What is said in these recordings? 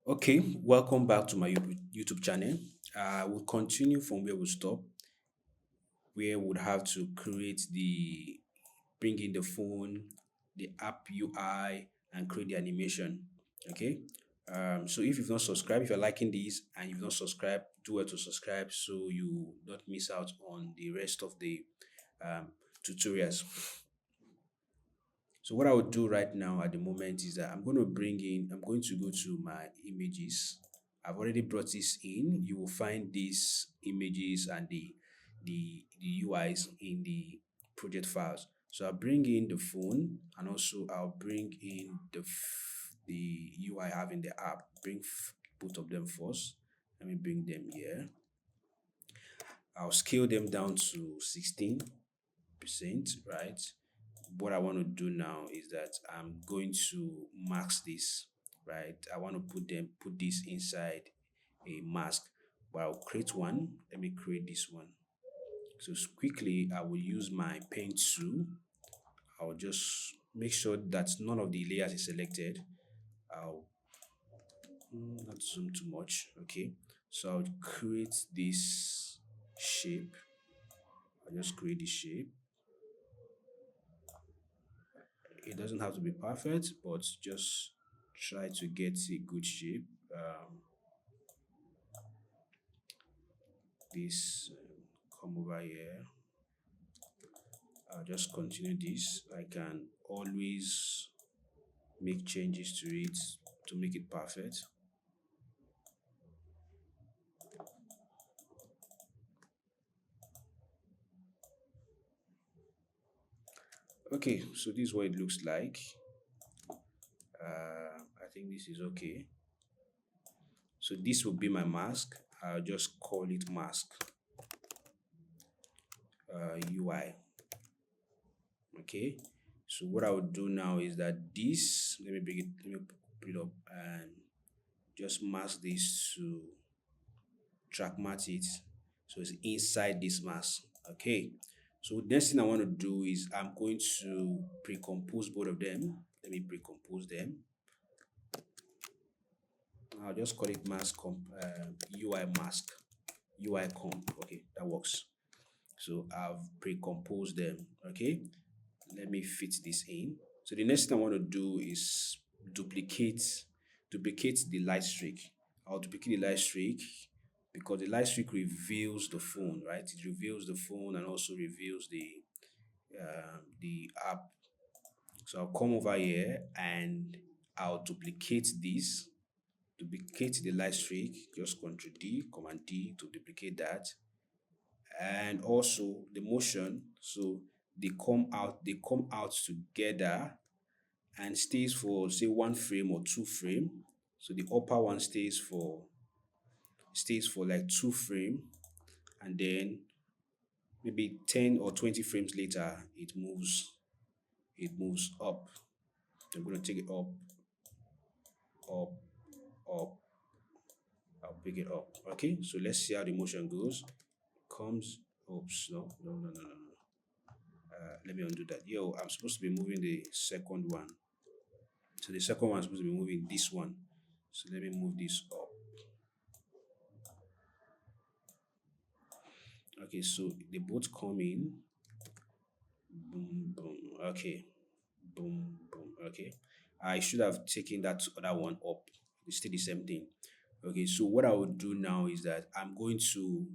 Okay, welcome back to my YouTube channel. We'll continue from where we stop, where we'll have to bring in the phone, the app UI, and create the animation. Okay. So if you've not subscribed, if you're liking this and you've not subscribed, do well to subscribe so you don't miss out on the rest of the um, tutorials. So what I would do right now at the moment is that I'm going to go to my images. I've already brought this in. You will find these images and the UIs in the project files. So I'll bring in the phone and also I'll bring in the UI I have in the app. Both of them first. Let me bring them here. I'll scale them down to 16%, right? What I want to do now is that I'm going to mask this, right? I want to put this inside a mask, but I'll create one. Let me create this one. So quickly, I will use my pen tool. I'll just make sure that none of the layers is selected. I'll not zoom too much. Okay. So I'll create this shape. I'll just create the shape. It doesn't have to be perfect, but just try to get a good shape. This come over here. I'll just continue this. I can always make changes to it to make it perfect. Okay, so this is what it looks like. I think this is okay. So this will be my mask. I'll just call it mask UI. Okay, so what I would do now is that this, let me put it up and just mask this to track match it. So it's inside this mask. Okay, so next thing I want to do is I'm going to pre-compose both of them. Let me pre-compose them. I'll just call it UI mask, UI comp. Okay, that works. So I've pre-composed them. Okay, let me fit this in. So the next thing I want to do is duplicate the light streak. I'll duplicate the light streak because the light streak reveals the phone, right? It reveals the phone and also reveals the app. So I'll come over here and I'll duplicate this, duplicate the light streak, just Ctrl D, Command D to duplicate that, and also the motion. So they come out together and stays for say 1 frame or 2 frame. So the upper one stays for like 2 frame, and then maybe 10 or 20 frames later it moves up. I'm going to take it up, up, up. I'll pick it up. Okay, so let's see how the motion goes. Comes. Oops, no. Let me undo that. I'm supposed to be moving the second one. So the second one is supposed to be moving this one. So let me move this up. Okay, so they both come in. Boom, boom. Okay. Boom, boom. Okay. I should have taken that other one up. It's still the same thing. Okay, so what I would do now is that I'm going to,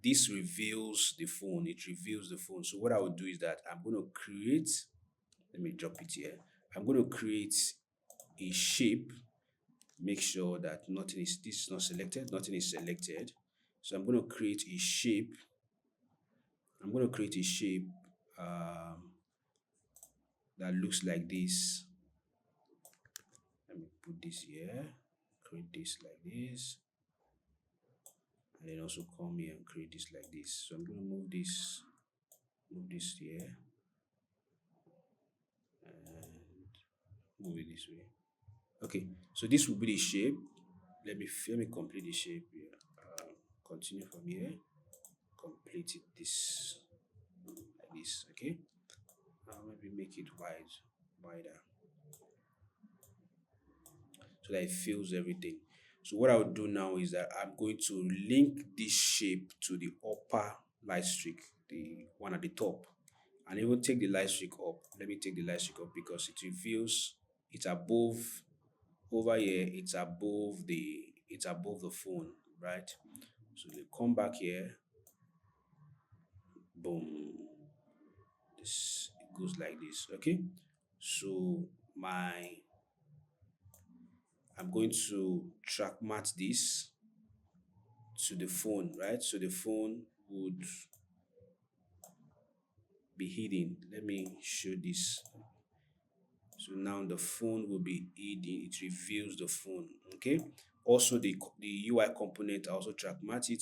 this reveals the phone. It reveals the phone. So what I would do is that I'm going to create, let me drop it here. I'm going to create a shape. Make sure that this is not selected, nothing is selected. So I'm going to create a shape. Um, that looks like this. Let me put this here, create this like this, and then also come here and create this like this. So I'm going to move this here, and move it this way. Okay, so this will be the shape. Let me complete the shape here. Continue from here, complete it this like this. Okay, maybe make it wider so that it fills everything. So what I would do now is that I'm going to link this shape to the upper light streak, the one at the top, and even take the light streak up. Let me take the light streak up because it reveals it's above over here. It's above the phone, right? So they come back here, boom. This it goes like this, okay? So my I'm going to track match this to the phone, right? So the phone would be hidden. Let me show this. So now the phone will be hidden. It reveals the phone. Okay. Also, the UI component also track match it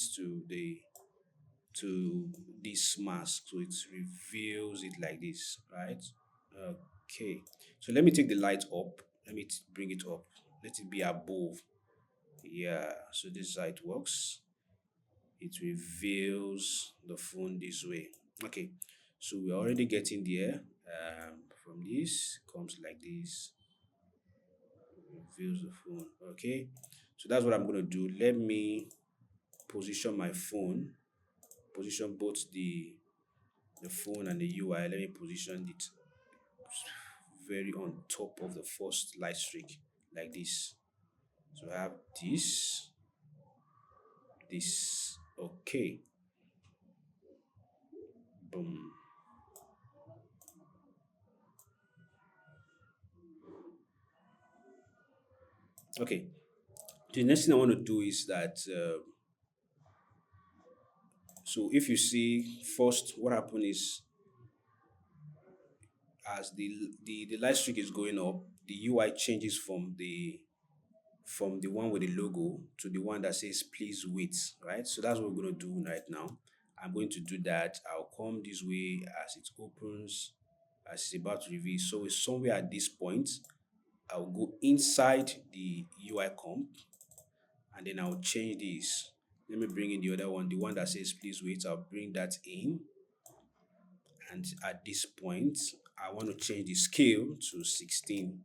to this mask, so it reveals it like this, right? Okay. So let me take the light up. Let me bring it up. Let it be above. Yeah. So this is how it works. It reveals the phone this way. Okay, so we're already getting there. From this comes like this, reveals the phone. Okay, so that's what I'm going to do. Let me position my phone, position both the phone and the UI. Let me position it very on top of the first light streak like this. So I have this. Okay, boom. Okay, the next thing I want to do is that so if you see first, what happened is as the light streak is going up, the UI changes from the one with the logo to the one that says please wait, right? So that's what we're going to do right now. I'm going to do that. I'll come this way as it opens, as it's about to reveal. So it's somewhere at this point. I'll go inside the UI comp and then I'll change this. Let me bring in the other one, the one that says please wait. I'll bring that in. And at this point, I want to change the scale to 16.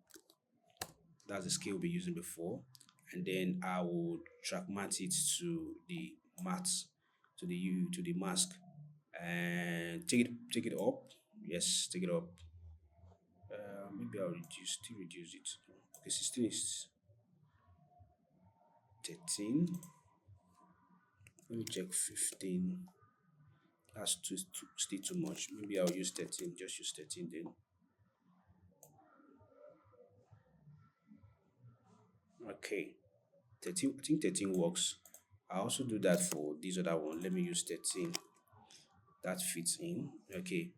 That's the scale we've been using before. And then I will track mat it to the mat, to the mask. And take it up. Yes, take it up. Maybe I'll still reduce it. Okay, 16 is 13. Let me check 15. That's still too much. Maybe I'll use 13. Just use 13 then. Okay. 13, I think 13 works. I also do that for this other one. Let me use 13. That fits in. Okay.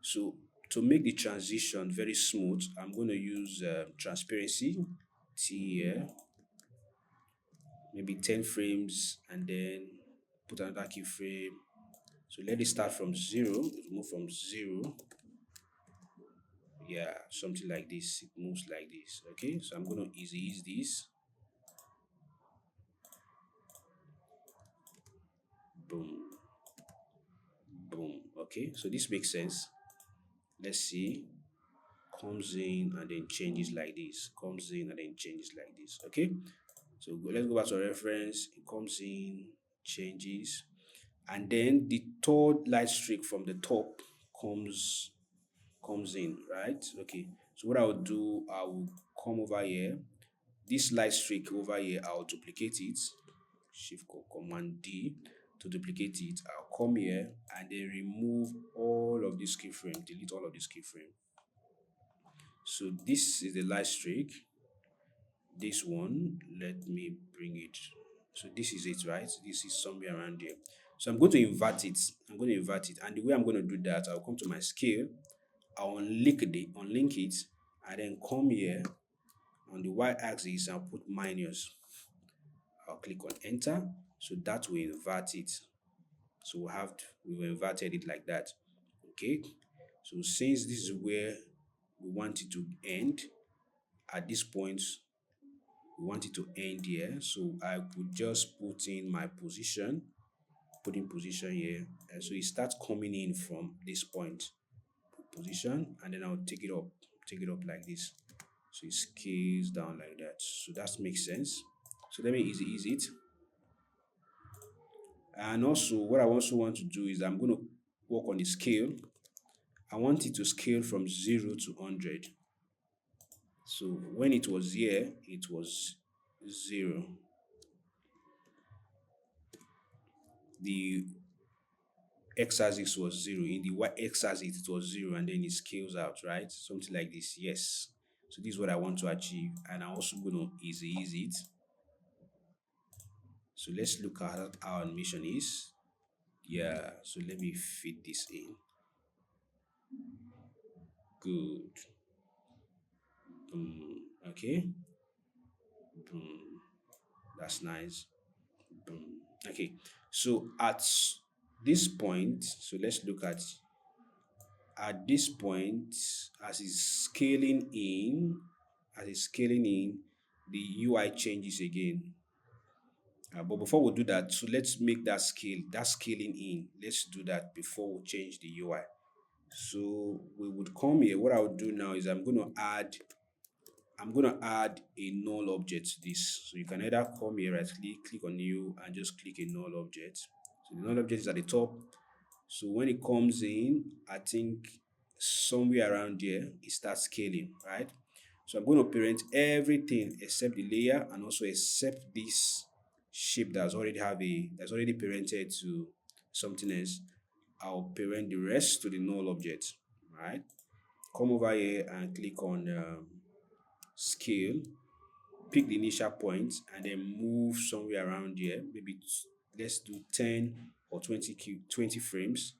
So to make the transition very smooth, I'm going to use transparency T here, maybe 10 frames, and then put another keyframe. So let it start from 0, move from 0. Yeah, something like this. It moves like this. Okay, so I'm going to ease this. Boom, boom. Okay, so this makes sense. Let's see. Comes in and then changes like this. Comes in and then changes like this. Okay, so let's go back to our reference. It comes in, changes, and then the third light streak from the top comes in, right? Okay, so what I will do, I will come over here. This light streak over here, I'll duplicate it. Shift Command D to duplicate it. I'll come here and then remove all of this keyframe, delete all of this keyframe. So this is the light streak. This one, let me bring it. So this is it, right? This is somewhere around here. So I'm going to invert it. And the way I'm going to do that, I'll come to my scale. I'll unlink it, and then come here on the y-axis. I'll put minus. I'll click on enter. So that will invert it. So we've inverted it like that. Okay. So since this is where we want it to end, at this point we want it to end here. So I could just put in my position, put in position here, and so it starts coming in from this point. Position, and then I'll take it up like this. So it scales down like that. So that makes sense. So let me ease it. And also what I also want to do is I'm going to work on the scale. I want it to scale from 0 to 100. So when it was here, it was 0. The x-axis was 0. In the y-axis, it was 0, and then it scales out, right? Something like this. Yes. So this is what I want to achieve, and I'm also going to ease it. So let's look at how our animation is. Yeah. So let me fit this in. Good. Boom. Okay. Boom. That's nice. Boom. Okay. So at this point, so let's look at this point, as it's scaling in, the UI changes again. But before we do that, so let's make that scaling in. Let's do that before we change the UI. So we would come here. What I would do now is I'm going to add a null object to this. So you can either come here, right click on new, and just click a null object. So the null object is at the top. So when it comes in, I think somewhere around here, it starts scaling, right? So I'm going to parent everything except the layer, and also except this shape that's already parented to something else. I'll parent the rest to the null object, right? Come over here and click on scale, pick the initial point, and then move somewhere around here. Maybe let's do 10 or 20 frames,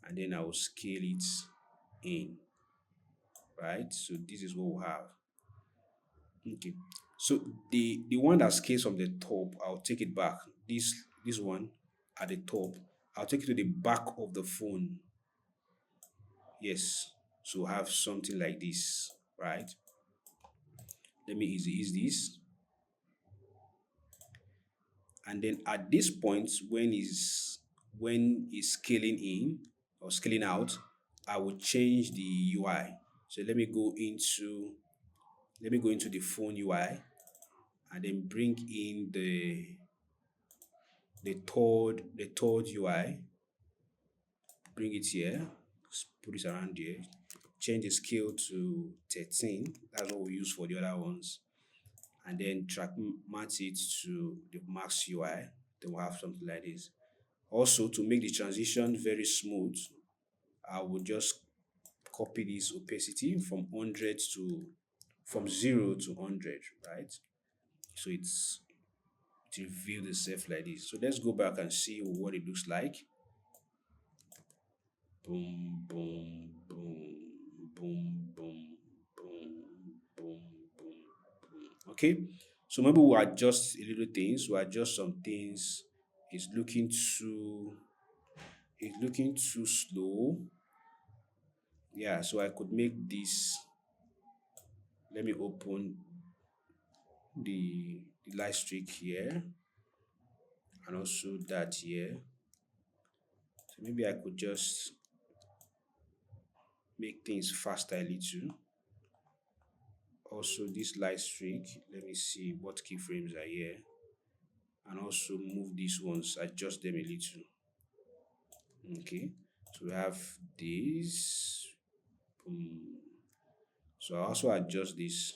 and then I will scale it in, right? So this is what we have. Okay, so the one that scales from the top, I'll take it back. This one at the top, I'll take it to the back of the phone. Yes, so have something like this, right? Let me ease this. And then at this point, when is scaling in or scaling out, I will change the UI. So let me go into the phone UI, and then bring in the third UI. Bring it here, put it around here. Change the scale to 13. That's what we use for the other ones. And then match it to the max UI. Then we'll have something like this. Also, to make the transition very smooth, I will just copy this opacity from 0 to 100, right? So it reveals itself like this. So let's go back and see what it looks like. Boom, boom, boom, boom, boom, boom, boom, boom, boom. Okay, so maybe we'll adjust a little things. We'll adjust some things. It's looking too slow. Yeah, so I could make this. Let me open the light streak here, and also that here. So maybe I could just make things faster a little. Also this light streak, let me see what keyframes are here, and also move these ones, adjust them a little. Okay, so we have this. So I also adjust this.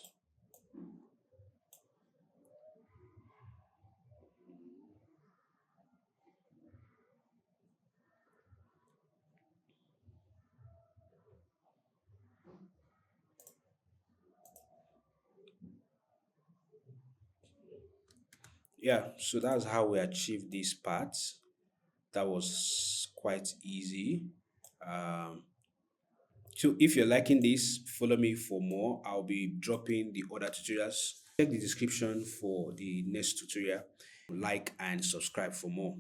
Yeah, so that's how we achieve this part. That was quite easy. um so if you're liking this, follow me for more. I'll be dropping the other tutorials. Check the description for the next tutorial. Like and subscribe for more.